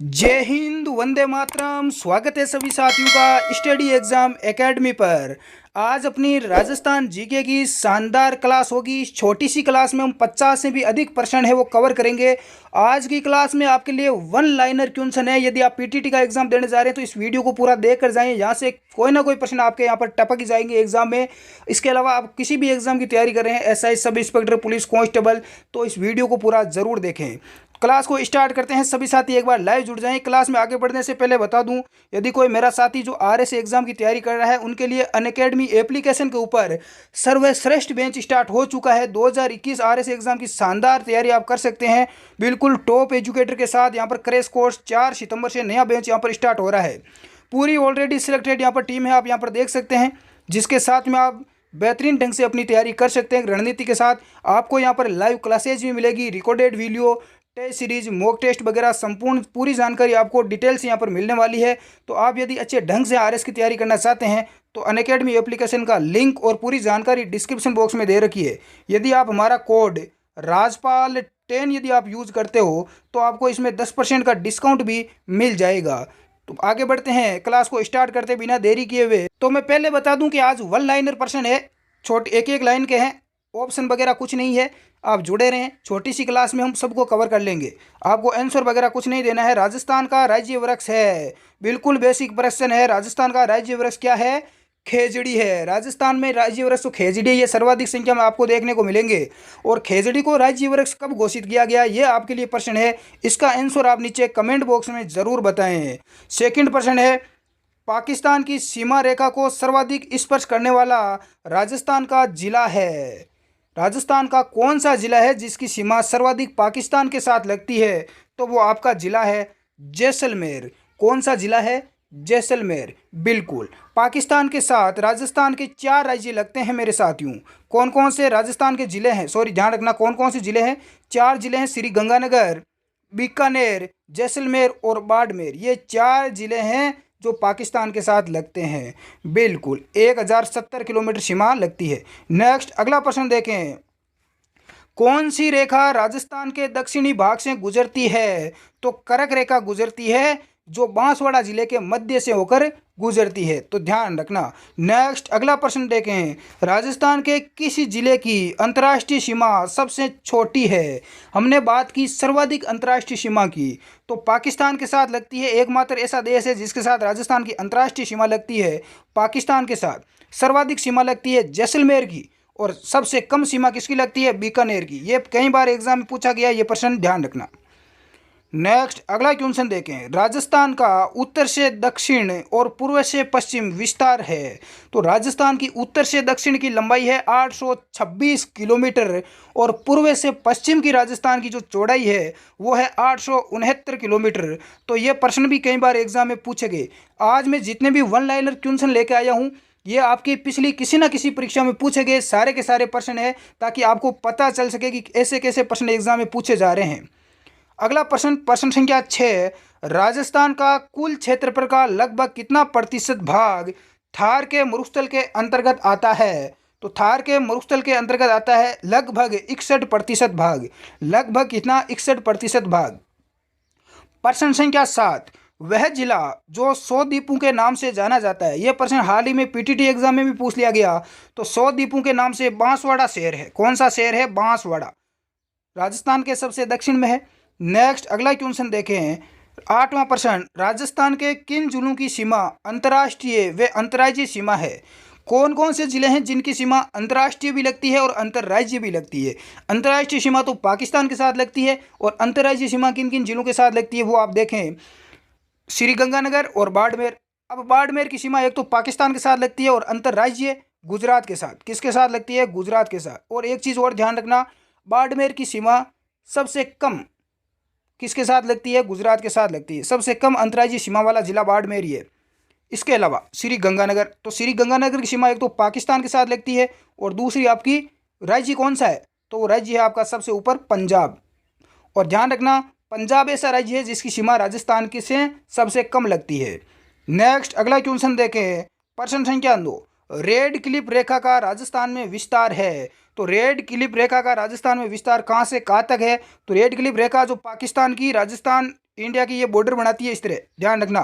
जय हिंद, वंदे मातरम। स्वागत है सभी साथियों का स्टडी एग्जाम एकेडमी पर। आज अपनी राजस्थान जीके की शानदार क्लास होगी। छोटी सी क्लास में हम 50 से भी अधिक प्रश्न है वो कवर करेंगे। आज की क्लास में आपके लिए वन लाइनर क्वेश्चन है। यदि आप पीटीटी का एग्जाम देने जा रहे हैं तो इस वीडियो को पूरा देख कर जाएं। यहाँ से कोई ना कोई प्रश्न आपके यहाँ पर टपक जाएंगे एग्जाम में। इसके अलावा आप किसी भी एग्जाम की तैयारी कर रहे हैं, SI, sub inspector, police constable, तो इस वीडियो को पूरा जरूर देखें। क्लास को स्टार्ट करते हैं। सभी साथी एक बार लाइव जुड़ जाएं। क्लास में आगे बढ़ने से पहले बता दूं, यदि कोई मेरा साथी जो आरएस एग्जाम की तैयारी कर रहा है उनके लिए अनअकैडमी एप्लीकेशन के ऊपर सर्वश्रेष्ठ बेंच स्टार्ट हो चुका है। 2021 आरएस एग्जाम की शानदार तैयारी आप कर सकते हैं बिल्कुल टॉप एजुकेटर के साथ। यहाँ पर क्रैश कोर्स 4 सितंबर से नया बेंच यहाँ पर स्टार्ट हो रहा है। पूरी ऑलरेडी सिलेक्टेड यहाँ पर टीम है, आप यहाँ पर देख सकते हैं, जिसके साथ में आप बेहतरीन ढंग से अपनी तैयारी कर सकते हैं रणनीति के साथ। आपको यहाँ पर लाइव क्लासेज भी मिलेगी, recorded video, test series, mock test वगैरह संपूर्ण पूरी जानकारी आपको डिटेल से यहाँ पर मिलने वाली है। तो आप यदि अच्छे ढंग से आरएस की तैयारी करना चाहते हैं तो अनअकैडमी एप्लीकेशन का लिंक और पूरी जानकारी डिस्क्रिप्शन बॉक्स में दे रखी है। यदि आप हमारा कोड राजपाल10 यदि आप यूज़ करते हो तो आपको इसमें 10% का डिस्काउंट भी मिल जाएगा। तो आगे बढ़ते हैं, क्लास को स्टार्ट करते बिना देरी किए हुए। तो मैं पहले बता दूं कि आज वन लाइनर प्रश्न है, छोटे एक एक लाइन के हैं, ऑप्शन वगैरह कुछ नहीं है। आप जुड़े रहें, छोटी सी क्लास में हम सबको कवर कर लेंगे। आपको आंसर वगैरह कुछ नहीं देना है। राजस्थान का राज्य वृक्ष है, बिल्कुल बेसिक प्रश्न है। राजस्थान का राज्य वृक्ष क्या है? खेजड़ी है। राजस्थान में राज्य वृक्ष तो खेजड़ी, ये सर्वाधिक संख्या में आपको देखने को मिलेंगे। और खेजड़ी को राज्य वृक्ष कब घोषित किया गया, ये आपके लिए प्रश्न है। इसका आंसर आप नीचे कमेंट बॉक्स में जरूर बताएं। सेकंड प्रश्न है, पाकिस्तान की सीमा रेखा को सर्वाधिक स्पर्श करने वाला राजस्थान का जिला है। राजस्थान का कौन सा जिला है जिसकी सीमा सर्वाधिक पाकिस्तान के साथ लगती है? तो वो आपका जिला है जैसलमेर। कौन सा जिला है? जैसलमेर। बिल्कुल, पाकिस्तान के साथ राजस्थान के 4 राज्य लगते हैं मेरे साथियों। कौन कौन से राजस्थान के जिले हैं? सॉरी, ध्यान रखना, कौन कौन से जिले हैं? 4 जिले हैं, श्री गंगानगर, बीकानेर, जैसलमेर और बाड़मेर। ये 4 जिले हैं जो पाकिस्तान के साथ लगते हैं। बिल्कुल 1070 किलोमीटर सीमा लगती है। नेक्स्ट अगला प्रश्न देखें, कौन सी रेखा राजस्थान के दक्षिणी भाग से गुजरती है? तो कर्क रेखा गुजरती है, जो बांसवाड़ा जिले के मध्य से होकर गुजरती है, तो ध्यान रखना। नेक्स्ट अगला प्रश्न देखें, राजस्थान के किस जिले की अंतर्राष्ट्रीय सीमा सबसे छोटी है? हमने बात की सर्वाधिक अंतर्राष्ट्रीय सीमा की, तो पाकिस्तान के साथ लगती है। एकमात्र ऐसा देश है जिसके साथ राजस्थान की अंतर्राष्ट्रीय सीमा लगती है, पाकिस्तान के साथ। सर्वाधिक सीमा लगती है जैसलमेर की, और सबसे कम सीमा किसकी लगती है? बीकानेर की। ये कई बार एग्जाम में पूछा गया, ये प्रश्न ध्यान रखना। नेक्स्ट अगला क्वेश्चन देखें, राजस्थान का उत्तर से दक्षिण और पूर्व से पश्चिम विस्तार है। तो राजस्थान की उत्तर से दक्षिण की लंबाई है 826 किलोमीटर, और पूर्व से पश्चिम की राजस्थान की जो चौड़ाई है वो है 869 किलोमीटर। तो ये प्रश्न भी कई बार एग्जाम में पूछे गए। आज मैं जितने भी वन लाइनर क्वेश्चन लेके आया हूँ, ये आपकी पिछली किसी न किसी परीक्षा में पूछे गए सारे के सारे प्रश्न है, ताकि आपको पता चल सके कि ऐसे कैसे प्रश्न एग्जाम में पूछे जा रहे हैं। अगला प्रश्न, प्रश्न संख्या 6, राजस्थान का कुल क्षेत्रफल का लगभग कितना प्रतिशत भाग थार के मरुस्थल के अंतर्गत आता है? तो थार के मरुस्थल के अंतर्गत आता है लगभग 61% भाग। लगभग कितना? 61% भाग। प्रश्न संख्या 7, वह जिला जो 100 द्वीपों के नाम से जाना जाता है। यह प्रश्न हाल ही में पीटीटी एग्जाम में भी पूछ लिया गया। तो 100 द्वीपों के नाम से बांसवाड़ा शहर है। कौन सा शहर है? बांसवाड़ा, राजस्थान के सबसे दक्षिण में है। नेक्स्ट अगला क्वेश्चन देखें, 8वां प्रश्न, राजस्थान के किन जिलों की सीमा अंतर्राष्ट्रीय व अंतर्राज्यीय सीमा है? कौन कौन से जिले हैं जिनकी सीमा अंतर्राष्ट्रीय भी लगती है और अंतर्राज्यीय भी लगती है? अंतर्राष्ट्रीय सीमा तो पाकिस्तान के साथ लगती है, और अंतर्राज्यीय सीमा किन किन जिलों के साथ लगती है वो आप देखें, श्री गंगानगर और बाड़मेर। अब बाड़मेर की सीमा एक तो पाकिस्तान के साथ लगती है, और अंतर्राज्यीय गुजरात के साथ। किसके साथ लगती है? गुजरात के साथ। और एक चीज़ और ध्यान रखना, बाड़मेर की सीमा सबसे कम किसके साथ लगती है? गुजरात के साथ लगती है। सबसे कम अंतर्राज्यीय सीमा वाला जिला बाड़मेर ही है। इसके अलावा श्री गंगानगर, तो श्री गंगानगर की सीमा एक तो पाकिस्तान के साथ लगती है, और दूसरी आपकी राज्य कौन सा है? तो वो राज्य है आपका सबसे ऊपर पंजाब। और ध्यान रखना, पंजाब ऐसा राज्य है जिसकी सीमा राजस्थान की से सबसे कम लगती है। नेक्स्ट अगला क्वेश्चन देखें, प्रश्न संख्या 2, रेड क्लिप रेखा का राजस्थान में विस्तार है। तो रेड क्लिप रेखा का राजस्थान में विस्तार कहाँ से कहाँ तक है? तो रेड क्लिप रेखा जो पाकिस्तान की राजस्थान इंडिया की ये बॉर्डर बनाती है इस तरह, ध्यान रखना।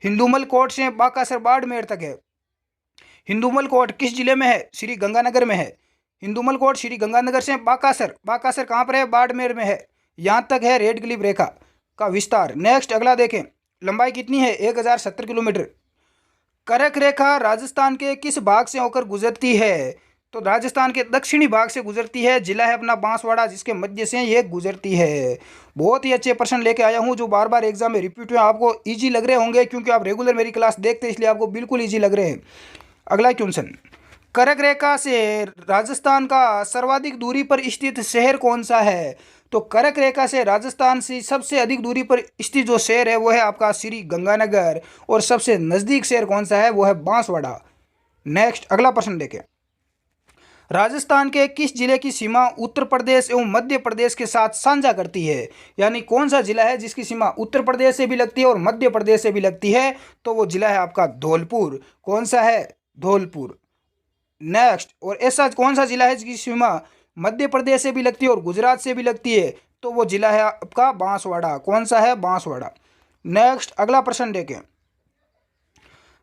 हिंदुमल कोट से बाकासर बाड़मेर तक है। हिंदुमल कोट किस जिले में है? श्री गंगानगर में है। हिंदुमल कोट श्री गंगानगर से बाकासर, बाकासर कहाँ पर है? बाड़मेर में है। यहाँ तक है रेड क्लिफ रेखा का विस्तार। नेक्स्ट अगला देखें, लंबाई कितनी है? 1070 किलोमीटर। करक रेखा राजस्थान के किस भाग से होकर गुजरती है? तो राजस्थान के दक्षिणी भाग से गुजरती है। जिला है अपना बांसवाड़ा, जिसके मध्य से ये गुजरती है। बहुत ही अच्छे प्रश्न लेके आया हूँ जो बार बार एग्जाम में रिपीट हुए। आपको इजी लग रहे होंगे क्योंकि आप रेगुलर मेरी क्लास देखते हैं, इसलिए आपको बिल्कुल इजी लग रहे हैं। अगला क्वेश्चन, कर्क रेखा से राजस्थान का सर्वाधिक दूरी पर स्थित शहर कौन सा है? तो कर्क रेखा से राजस्थान से सबसे अधिक दूरी पर स्थित जो शहर है वो है आपका श्री गंगानगर, और सबसे नज़दीक शहर कौन सा है? वो है बांसवाड़ा। नेक्स्ट अगला प्रश्न देखें, राजस्थान के किस जिले की सीमा उत्तर प्रदेश एवं मध्य प्रदेश के साथ साझा करती है? यानी कौन सा जिला है जिसकी सीमा उत्तर प्रदेश से भी लगती है और मध्य प्रदेश से भी लगती है? तो वो जिला है आपका धौलपुर। कौन सा है? धौलपुर। नेक्स्ट, और ऐसा कौन सा जिला है जिसकी सीमा मध्य प्रदेश से भी लगती है और गुजरात से भी लगती है? तो वो जिला है आपका बांसवाड़ा। कौन सा है? बांसवाड़ा। नेक्स्ट अगला प्रश्न देखें,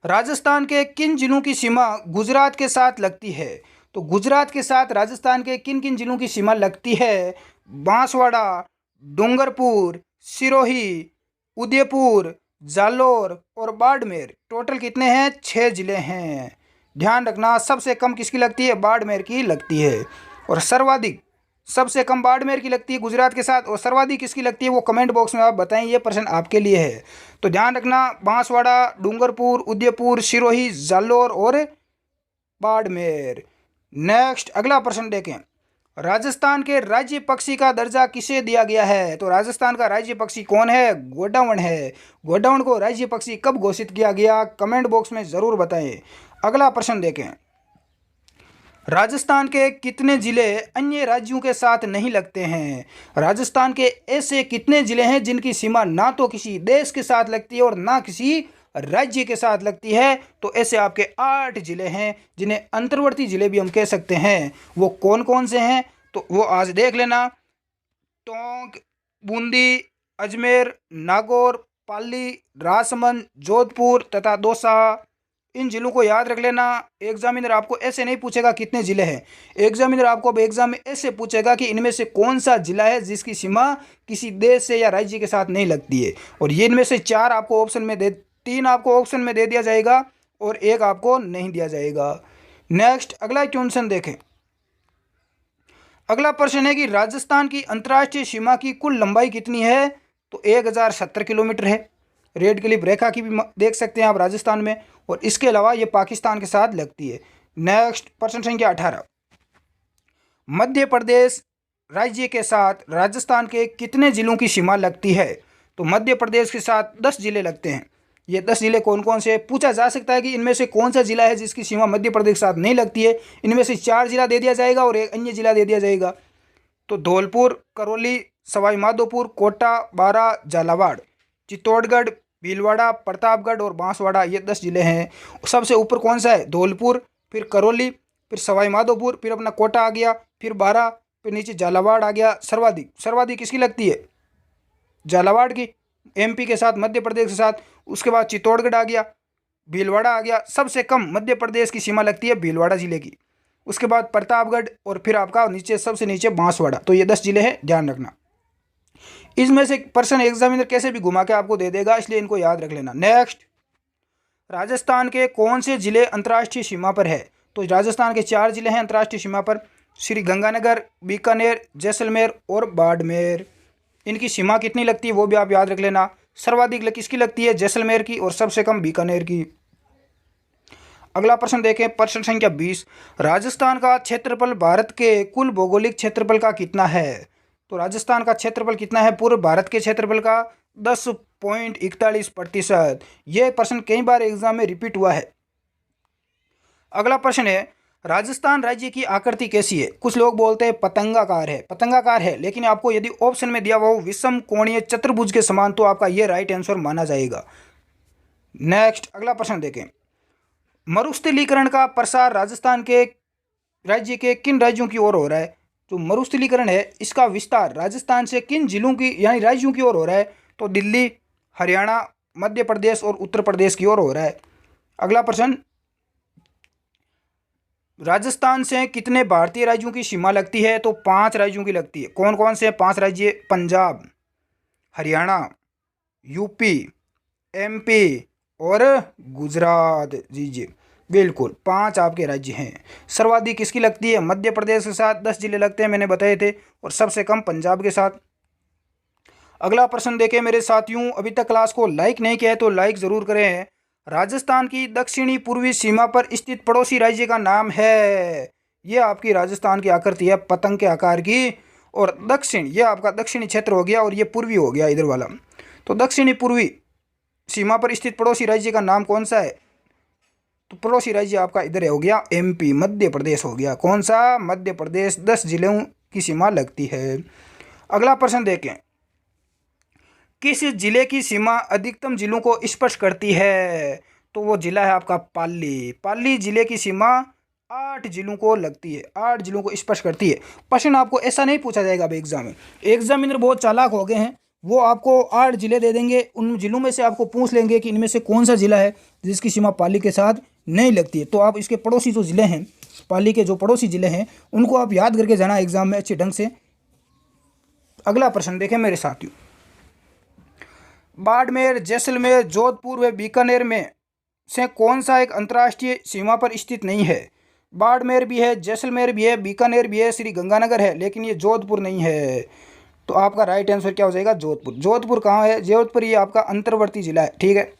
राजस्थान के किन जिलों की सीमा गुजरात के साथ लगती है? तो गुजरात के साथ राजस्थान के किन किन जिलों की सीमा लगती है? बांसवाड़ा, डूंगरपुर, सिरोही, उदयपुर, जालोर और बाड़मेर। टोटल कितने हैं? 6 जिले हैं। ध्यान रखना, सबसे कम किसकी लगती है? बाड़मेर की लगती है। और सर्वाधिक, सबसे कम बाड़मेर की लगती है गुजरात के साथ, और सर्वाधिक किसकी लगती है वो कमेंट बॉक्स में आप बताएं। ये प्रश्न आपके लिए है। तो ध्यान रखना, बांसवाड़ा, डूंगरपुर, उदयपुर, सिरोही, जालोर और बाड़मेर। नेक्स्ट अगला प्रश्न देखें, राजस्थान के राज्य पक्षी का दर्जा किसे दिया गया है? तो राजस्थान का राज्य पक्षी कौन है? गोडावण है। गोडावण को राज्य पक्षी कब घोषित किया गया? कमेंट बॉक्स में ज़रूर बताएं। अगला प्रश्न देखें, राजस्थान के कितने जिले अन्य राज्यों के साथ नहीं लगते हैं? राजस्थान के ऐसे कितने जिले हैं जिनकी सीमा ना तो किसी देश के साथ लगती है और ना किसी राज्य के साथ लगती है? तो ऐसे आपके 8 जिले हैं जिन्हें अंतर्वर्ती जिले भी हम कह सकते हैं। वो कौन कौन से हैं? तो वो आज देख लेना। टोंक, बूंदी, अजमेर, नागौर, पाली, राजसमंद, जोधपुर तथा दौसा। इन जिलों को याद रख लेना। एग्जामिनर आपको ऐसे नहीं पूछेगा कितने जिले हैं, एग्जामिनर आपको अब एग्जाम में ऐसे पूछेगा कि इनमें से कौन सा जिला है जिसकी सीमा किसी देश से या राज्य के साथ नहीं लगती है। और ये इनमें से 4 आपको ऑप्शन में दे, 3 आपको ऑप्शन में दे दिया जाएगा और 1 आपको नहीं दिया जाएगा। नेक्स्ट अगला क्वेश्चन देखें। अगला प्रश्न है कि राजस्थान की अंतर्राष्ट्रीय सीमा की कुल लंबाई कितनी है? तो 1070 किलोमीटर है। रेड क्लिफ रेखा की भी देख सकते हैं आप राजस्थान में, और इसके अलावा ये पाकिस्तान के साथ लगती है। नेक्स्ट प्रश्न संख्या 18, मध्य प्रदेश राज्य के साथ राजस्थान के कितने जिलों की सीमा लगती है? तो मध्य प्रदेश के साथ 10 जिले लगते हैं। ये 10 जिले कौन कौन से? पूछा जा सकता है कि इनमें से कौन सा जिला है जिसकी सीमा मध्य प्रदेश के साथ नहीं लगती है। इनमें से 4 जिला दे दिया जाएगा और एक अन्य जिला दे दिया जाएगा। तो धौलपुर, करौली, सवाई माधोपुर, कोटा, बारा, झालावाड़, चित्तौड़गढ़, भीलवाड़ा, प्रतापगढ़ और बांसवाड़ा। ये 10 जिले हैं। सबसे ऊपर कौन सा है? धौलपुर, फिर करौली, फिर सवाई माधोपुर, फिर अपना कोटा आ गया, फिर बारा, फिर नीचे झालावाड़ आ गया। सर्वाधिक किसकी लगती है? झालावाड़ की, एमपी के साथ, मध्य प्रदेश के साथ। उसके बाद चित्तौड़गढ़ आ गया, भीलवाड़ा आ गया। सबसे कम मध्य प्रदेश की सीमा लगती है भीलवाड़ा जिले की। उसके बाद प्रतापगढ़ और फिर आपका नीचे सबसे नीचे बांसवाड़ा। तो ये 10 जिले हैं, ध्यान रखना। इसमें से प्रश्न एग्जामिनर कैसे भी घुमा के आपको दे देगा, इसलिए इनको याद रख लेना। नेक्स्ट, राजस्थान के कौन से जिले अंतर्राष्ट्रीय सीमा पर है? तो राजस्थान के 4 जिले हैं अंतर्राष्ट्रीय सीमा पर, श्री गंगानगर, बीकानेर, जैसलमेर और बाड़मेर। इनकी सीमा कितनी लगती है वो भी आप याद रख लेना। सर्वाधिक किसकी लगती है? जैसलमेर की, और सबसे कम बीकानेर की। अगला प्रश्न देखें, प्रश्न संख्या 20, राजस्थान का क्षेत्रफल भारत के कुल भौगोलिक क्षेत्रफल का कितना है? तो राजस्थान का क्षेत्रफल कितना है पूरे भारत के क्षेत्रफल का? 10.41%। यह प्रश्न कई बार एग्जाम में रिपीट हुआ है। अगला प्रश्न है, राजस्थान राज्य की आकृति कैसी है? कुछ लोग बोलते हैं पतंगाकार है, लेकिन आपको यदि ऑप्शन में दिया हुआ हो विषम कोणीय चतुर्भुज के समान, तो आपका यह राइट आंसर माना जाएगा। नेक्स्ट अगला प्रश्न देखें, मरुस्थलीकरण का प्रसार राजस्थान के राज्य के किन राज्यों की ओर हो रहा है? जो मरुस्थलीकरण है इसका विस्तार राजस्थान से किन जिलों की यानी राज्यों की ओर हो रहा है? तो दिल्ली, हरियाणा, मध्य प्रदेश और उत्तर प्रदेश की ओर हो रहा है। अगला प्रश्न, राजस्थान से कितने भारतीय राज्यों की सीमा लगती है? तो 5 राज्यों की लगती है। कौन कौन से 5 राज्य? पंजाब, हरियाणा, यूपी, एमपी और गुजरात। जी जी बिल्कुल, 5 आपके राज्य हैं। सर्वाधिक किसकी लगती है? मध्य प्रदेश के साथ 10 जिले लगते हैं, मैंने बताए थे, और सबसे कम पंजाब के साथ। अगला प्रश्न देखें मेरे साथियों, अभी तक क्लास को लाइक नहीं किया है तो लाइक जरूर करें। राजस्थान की दक्षिणी पूर्वी सीमा पर स्थित पड़ोसी राज्य का नाम है। ये आपकी राजस्थान की आकृति है पतंग के आकार की, और दक्षिण ये आपका दक्षिणी क्षेत्र हो गया और ये पूर्वी हो गया इधर वाला। तो दक्षिणी पूर्वी सीमा पर स्थित पड़ोसी राज्य का नाम कौन सा है? तो पड़ोसी राज्य आपका इधर हो गया एमपी, मध्य प्रदेश हो गया। कौन सा? मध्य प्रदेश। 10 जिलों की सीमा लगती है। अगला प्रश्न देखें, किस जिले की सीमा अधिकतम जिलों को स्पर्श करती है? तो वो जिला है आपका पाली। पाली जिले की सीमा 8 जिलों को लगती है, 8 जिलों को स्पर्श करती है। प्रश्न आपको ऐसा नहीं पूछा जाएगा अब एग्जाम में। एग्जामिनर बहुत चालाक हो गए हैं, वो आपको 8 जिले दे देंगे, उन जिलों में से आपको पूछ लेंगे कि इनमें से कौन सा जिला है जिसकी सीमा पाली के साथ नहीं लगती है। तो आप इसके पड़ोसी जो जिले हैं, पाली के जो पड़ोसी जिले हैं, उनको आप याद करके जाना एग्जाम में अच्छे ढंग से। अगला प्रश्न देखें मेरे साथियों, बाड़मेर, जैसलमेर, जोधपुर व बीकानेर में से कौन सा एक अंतर्राष्ट्रीय सीमा पर स्थित नहीं है? बाड़मेर भी है, जैसलमेर भी है, बीकानेर भी है, श्री गंगानगर है, लेकिन ये जोधपुर नहीं है। तो आपका राइट आंसर क्या हो जाएगा? जोधपुर। जोधपुर कहाँ है? जोधपुर ये आपका अंतर्वर्ती जिला है, ठीक है।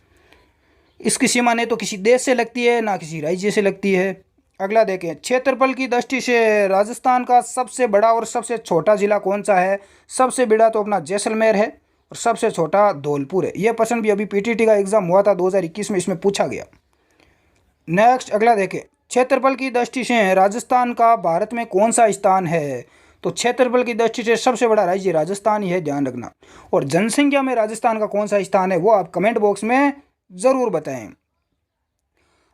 इसकी सीमा नहीं तो किसी देश से लगती है ना किसी राज्य से लगती है। अगला देखें, क्षेत्रफल की दृष्टि से राजस्थान का सबसे बड़ा और सबसे छोटा जिला कौन सा है? सबसे बड़ा तो अपना जैसलमेर है और सबसे छोटा धौलपुर है। यह प्रश्न भी अभी पीटीटी का एग्जाम हुआ था 2021 में, इसमें पूछा गया। नेक्स्ट अगला देखें, क्षेत्रफल की दृष्टि से राजस्थान का भारत में कौन सा स्थान है? तो क्षेत्रफल की दृष्टि से सबसे बड़ा राज्य राजस्थान ही है, ध्यान रखना। और जनसंख्या में राजस्थान का कौन सा स्थान है वो आप कमेंट बॉक्स में जरूर बताएं।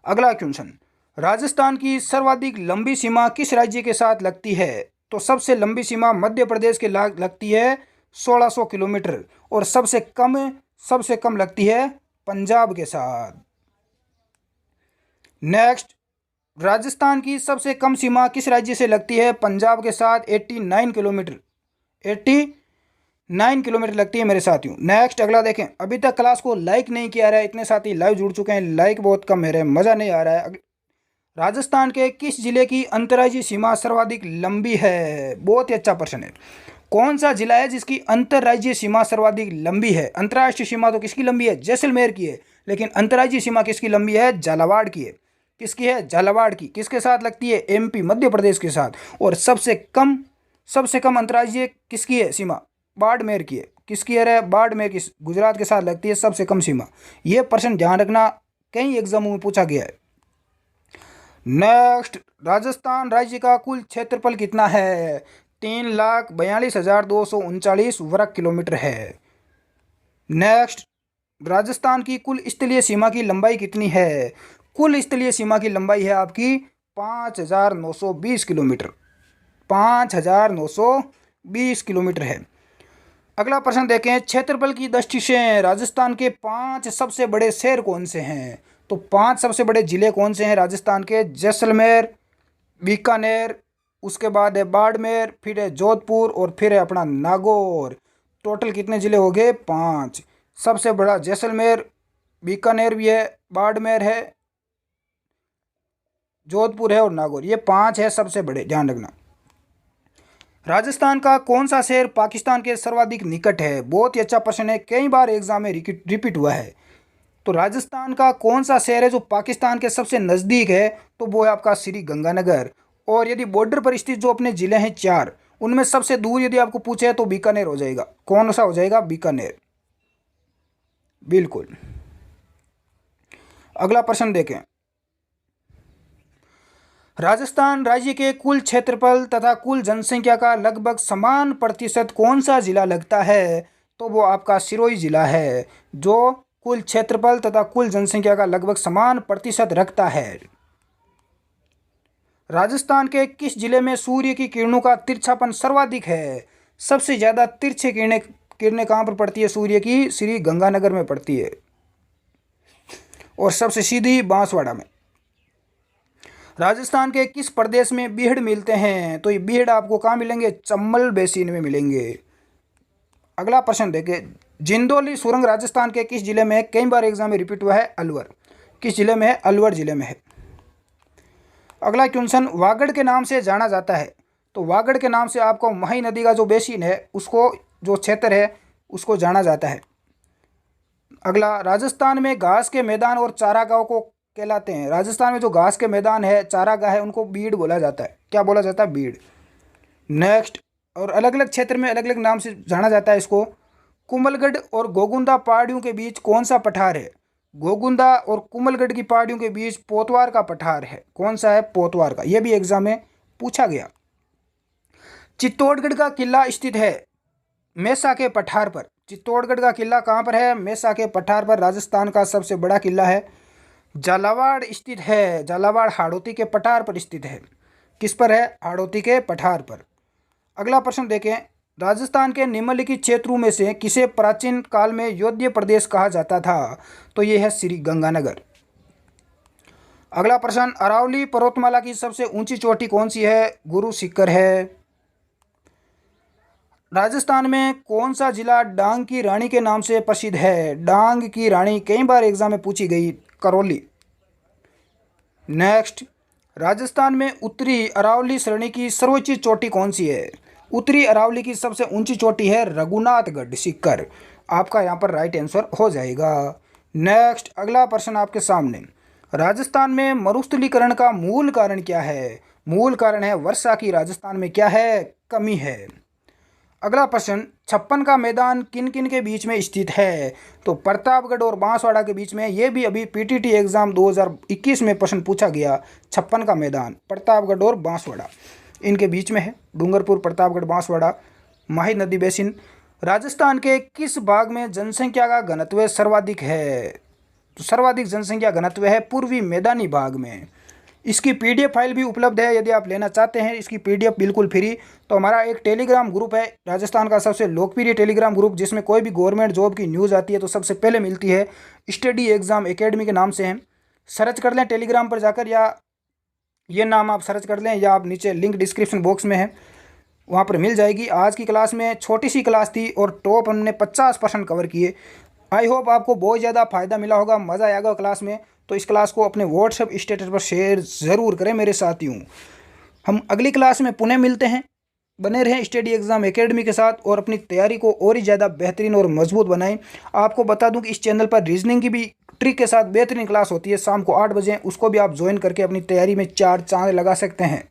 अगला क्वेश्चन, राजस्थान की सर्वाधिक लंबी सीमा किस राज्य के साथ लगती है? तो सबसे लंबी सीमा मध्य प्रदेश के लगती है 1600 किलोमीटर, और सबसे कम लगती है पंजाब के साथ। नेक्स्ट, राजस्थान की सबसे कम सीमा किस राज्य से लगती है? पंजाब के साथ 89 किलोमीटर, 89 किलोमीटर लगती है मेरे साथियों। नेक्स्ट अगला देखें, अभी तक क्लास को लाइक नहीं किया रहा है, इतने साथी लाइव जुड़ चुके हैं, लाइक बहुत कम है, मज़ा नहीं आ रहा है। राजस्थान के किस जिले की अंतर्राज्यीय सीमा सर्वाधिक लंबी है? बहुत ही अच्छा प्रश्न है। कौन सा जिला है जिसकी अंतर्राज्यीय सीमा सर्वाधिक लंबी है? अंतर्राष्ट्रीय सीमा तो किसकी लंबी है? जैसलमेर की है, लेकिन अंतर्राज्यीय सीमा किसकी लंबी है? झालावाड़ की है। किसकी है? झालावाड़ की। किसके साथ लगती है? एमपी, मध्य प्रदेश के साथ। और सबसे कम अंतर्राज्यीय किसकी है सीमा? बाड़मेर की है। किसकी है? बाड़मेर की, गुजरात के साथ लगती है सबसे कम सीमा। ये प्रश्न ध्यान रखना, कई एग्जामों में पूछा गया है। नेक्स्ट, राजस्थान राज्य का कुल क्षेत्रफल कितना है? 3,42,239 वर्ग किलोमीटर है। नेक्स्ट, राजस्थान की कुल स्थलीय सीमा की लंबाई कितनी है? कुल स्थलीय सीमा की लंबाई है आपकी 5,920 किलोमीटर, 5,920 किलोमीटर है। अगला प्रश्न देखें, क्षेत्रफल की दृष्टि से राजस्थान के 5 सबसे बड़े शहर कौन से हैं? तो 5 सबसे बड़े जिले कौन से हैं राजस्थान के? जैसलमेर, बीकानेर, उसके बाद है बाड़मेर, फिर है जोधपुर और फिर है अपना नागौर। टोटल कितने जिले हो गए? 5। सबसे बड़ा जैसलमेर, बीकानेर भी है, बाड़मेर है, जोधपुर है और नागौर। ये 5 है सबसे बड़े, ध्यान रखना। राजस्थान का कौन सा शहर पाकिस्तान के सर्वाधिक निकट है? बहुत ही अच्छा प्रश्न है, कई बार एग्जाम में रिपीट हुआ है। तो राजस्थान का कौन सा शहर है जो पाकिस्तान के सबसे नज़दीक है? तो वो है आपका श्री गंगानगर। और यदि बॉर्डर पर स्थित जो अपने ज़िले हैं 4, उनमें सबसे दूर यदि आपको पूछे तो बीकानेर हो जाएगा। कौन सा हो जाएगा? बीकानेर, बिल्कुल। अगला प्रश्न देखें, राजस्थान राज्य के कुल क्षेत्रफल तथा कुल जनसंख्या का लगभग समान प्रतिशत कौन सा जिला लगता है? तो वो आपका सिरोही जिला है, जो कुल क्षेत्रफल तथा कुल जनसंख्या का लगभग समान प्रतिशत रखता है। राजस्थान के किस जिले में सूर्य की किरणों का तिरछापन सर्वाधिक है? सबसे ज़्यादा तिरछे किरणें किरणें कहाँ पर पड़ती है सूर्य की? श्री गंगानगर में पड़ती है और सबसे सीधी बांसवाड़ा में। राजस्थान के किस प्रदेश में बीहड़ मिलते हैं? तो ये बीहड़ आपको कहाँ मिलेंगे? चंबल बेसिन में मिलेंगे। अगला प्रश्न देखिए, जिंदौली सुरंग राजस्थान के किस जिले में है? कई बार एग्जाम में रिपीट हुआ है, अलवर। किस जिले में है? अलवर जिले में है। अगला क्वेश्चन, वागड़ के नाम से जाना जाता है? तो वागड़ के नाम से आपको मही नदी का जो बेसिन है उसको, जो क्षेत्र है उसको जाना जाता है। अगला, राजस्थान में घास के मैदान और चारागाह को कहलाते हैं? राजस्थान में जो घास के मैदान है, चारागाह है, उनको बीड़ बोला जाता है। क्या बोला जाता है? बीड़। नेक्स्ट, और अलग अलग क्षेत्र में अलग अलग नाम से जाना जाता है इसको। कुमलगढ़ और गोगुंदा पहाड़ियों के बीच कौन सा पठार है? गोगुंदा और कुमलगढ़ की पहाड़ियों के बीच पोतवार का पठार है। कौन सा है? पोतवार का। यह भी एग्जाम में पूछा गया। चित्तौड़गढ़ का किला स्थित है मेसा के पठार पर। चित्तौड़गढ़ का किला कहाँ पर है? मेसा के पठार पर। राजस्थान का सबसे बड़ा किला है। झालावाड़ स्थित है, झालावाड़ हाड़ौती के पठार पर स्थित है। किस पर है? हाड़ौती के पठार पर। अगला प्रश्न देखें, राजस्थान के निम्नलिखित क्षेत्रों में से किसे प्राचीन काल में योध्य प्रदेश कहा जाता था? तो यह है श्री गंगानगर। अगला प्रश्न, अरावली पर्वतमाला की सबसे ऊंची चोटी कौन सी है? गुरु शिखर है। राजस्थान में कौन सा जिला डांग की रानी के नाम से प्रसिद्ध है? डांग की रानी कई बार एग्जाम में पूछी गई, करौली। नेक्स्ट, राजस्थान में उत्तरी अरावली श्रेणी की सर्वोच्च चोटी कौन सी है? उत्तरी अरावली की सबसे ऊंची चोटी है रघुनाथगढ़ शिखर। आपका यहाँ पर राइट आंसर हो जाएगा। नेक्स्ट, अगला प्रश्न आपके सामने, राजस्थान में मरुस्थलीकरण का मूल कारण क्या है? मूल कारण है वर्षा की राजस्थान में क्या है? कमी है। अगला प्रश्न, छप्पन का मैदान किन किन के बीच में स्थित है? तो प्रतापगढ़ और बांसवाड़ा के बीच में। ये भी अभी पीटीटी एग्जाम 2021 में प्रश्न पूछा गया। छप्पन का मैदान प्रतापगढ़ और बांसवाड़ा इनके बीच में है। डूंगरपुर, प्रतापगढ़, बांसवाड़ा, माही नदी बेसिन। राजस्थान के किस भाग में जनसंख्या का घनत्व सर्वाधिक है? तो सर्वाधिक जनसंख्या घनत्व है पूर्वी मैदानी भाग में। इसकी पीडीएफ फाइल भी उपलब्ध है, यदि आप लेना चाहते हैं इसकी पीडीएफ बिल्कुल फ्री। तो हमारा एक टेलीग्राम ग्रुप है, राजस्थान का सबसे लोकप्रिय टेलीग्राम ग्रुप, जिसमें कोई भी गवर्नमेंट जॉब की न्यूज़ आती है तो सबसे पहले मिलती है। स्टडी एग्जाम एकेडमी के नाम से है। सर्च कर लें टेलीग्राम पर जाकर, या ये नाम आप सर्च कर लें, या आप नीचे लिंक डिस्क्रिप्शन बॉक्स में है, वहाँ पर मिल जाएगी। आज की क्लास में छोटी सी क्लास थी और टॉप हमने 50% कवर किए। आई होप आपको बहुत ज़्यादा फ़ायदा मिला होगा, मज़ा आएगा क्लास में। तो इस क्लास को अपने व्हाट्सएप स्टेटस पर शेयर ज़रूर करें मेरे साथियों। हम अगली क्लास में पुनः मिलते हैं। बने रहें स्टडी एग्जाम एकेडमी के साथ और अपनी तैयारी को और ही ज़्यादा बेहतरीन और मजबूत बनाएं। आपको बता दूं कि इस चैनल पर रीजनिंग की भी ट्रिक के साथ बेहतरीन क्लास होती है शाम को 8 बजे। उसको भी आप ज्वाइन करके अपनी तैयारी में 4 चांद लगा सकते हैं।